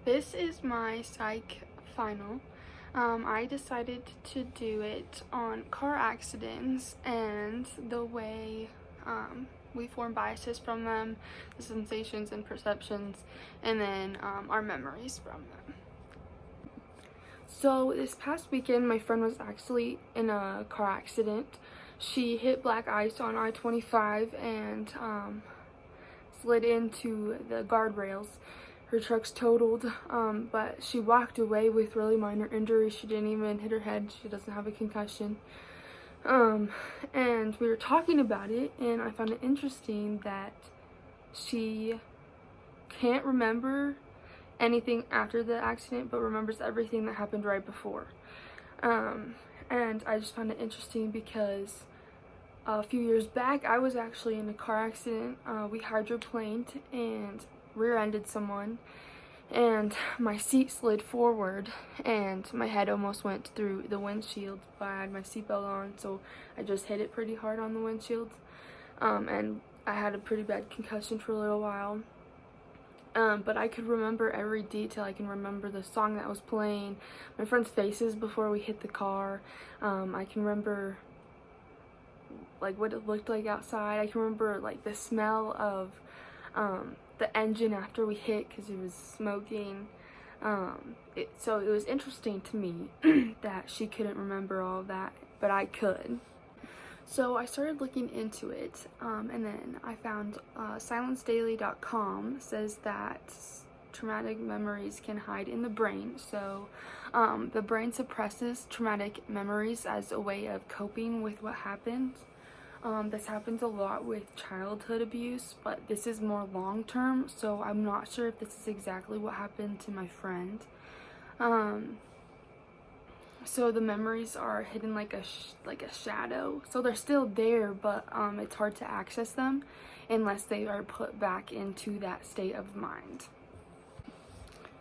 This is my psych final. I decided to do it on car accidents and the way we form biases from them, the sensations and perceptions, and then our memories from them. So this past weekend, my friend was actually in a car accident. She hit black ice on I-25 and slid into the guardrails. Her truck's totaled, but she walked away with really minor injuries. She didn't even hit her head. She doesn't have a concussion. And we were talking about it, and I found it interesting that she can't remember anything after the accident, but remembers everything that happened right before. And I just found it interesting because a few years back, I was actually in a car accident. We hydroplaned and rear-ended someone, and my seat slid forward and my head almost went through the windshield, but I had my seatbelt on, so I just hit it pretty hard on the windshield. And I had a pretty bad concussion for a little while. But I could remember every detail. I can remember the song that was playing, my friend's faces before we hit the car. I can remember like what it looked like outside. I can remember like the smell of the engine after we hit because it was smoking. So it was interesting to me that she couldn't remember all of that, but I could. So I started looking into it, and then I found silencedaily.com says that traumatic memories can hide in the brain. So the brain suppresses traumatic memories as a way of coping with what happened. This happens a lot with childhood abuse, but this is more long-term, so I'm not sure if this is exactly what happened to my friend. So the memories are hidden like a shadow. So they're still there, but it's hard to access them unless they are put back into that state of mind.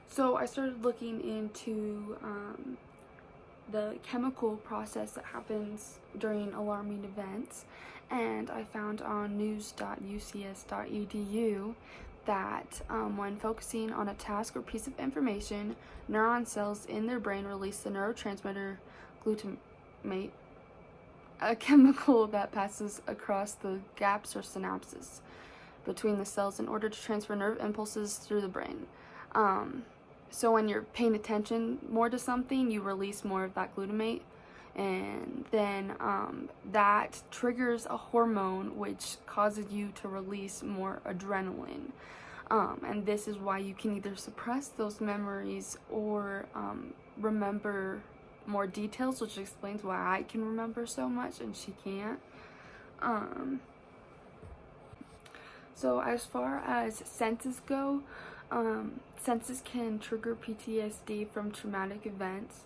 So I started looking into the chemical process that happens during alarming events, and I found on news.ucs.edu that when focusing on a task or piece of information, neuron cells in their brain release the neurotransmitter glutamate, a chemical that passes across the gaps or synapses between the cells in order to transfer nerve impulses through the brain. So when you're paying attention more to something, you release more of that glutamate, and then that triggers a hormone which causes you to release more adrenaline. And this is why you can either suppress those memories or remember more details, which explains why I can remember so much and she can't. So as far as senses go, senses can trigger PTSD from traumatic events.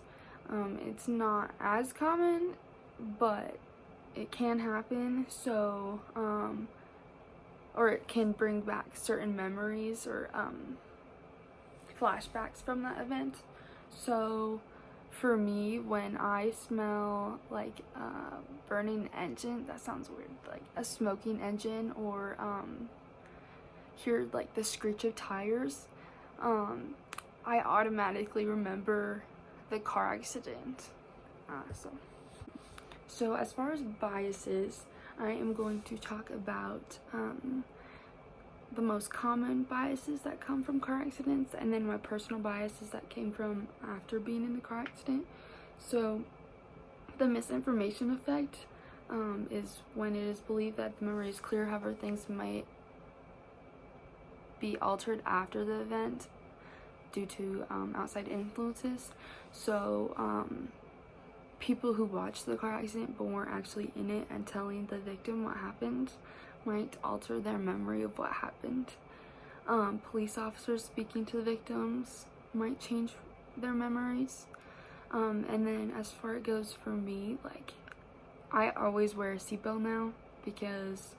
It's not as common, but it can happen. So, or it can bring back certain memories or flashbacks from that event. So for me, when I smell like a burning engine, that sounds weird, like a smoking engine, or hear like the screech of tires, I automatically remember the car accident. So as far as biases, I am going to talk about the most common biases that come from car accidents, and then my personal biases that came from after being in the car accident. So the misinformation effect is when it is believed that the memory is clear, however things might be altered after the event due to outside influences. So people who watched the car accident but weren't actually in it and telling the victim what happened might alter their memory of what happened. Police officers speaking to the victims might change their memories. And then as far as it goes for me, like, I always wear a seatbelt now, because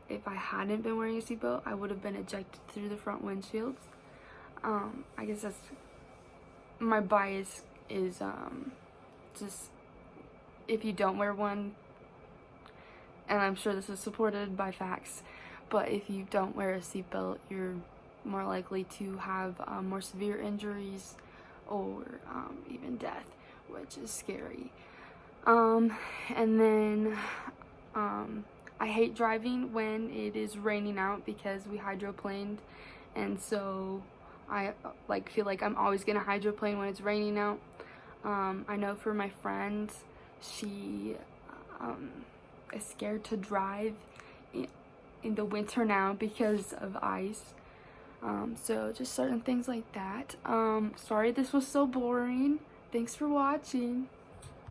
if I hadn't been wearing a seatbelt, I would have been ejected through the front windshield. I guess that's my bias, is just if you don't wear one, and I'm sure this is supported by facts, but if you don't wear a seatbelt, you're more likely to have more severe injuries or even death, which is scary. And then I hate driving when it is raining out because we hydroplaned, and so I feel like I'm always gonna hydroplane when it's raining out. I know for my friend, she is scared to drive in the winter now because of ice. So just certain things like that. Sorry this was so boring. Thanks for watching.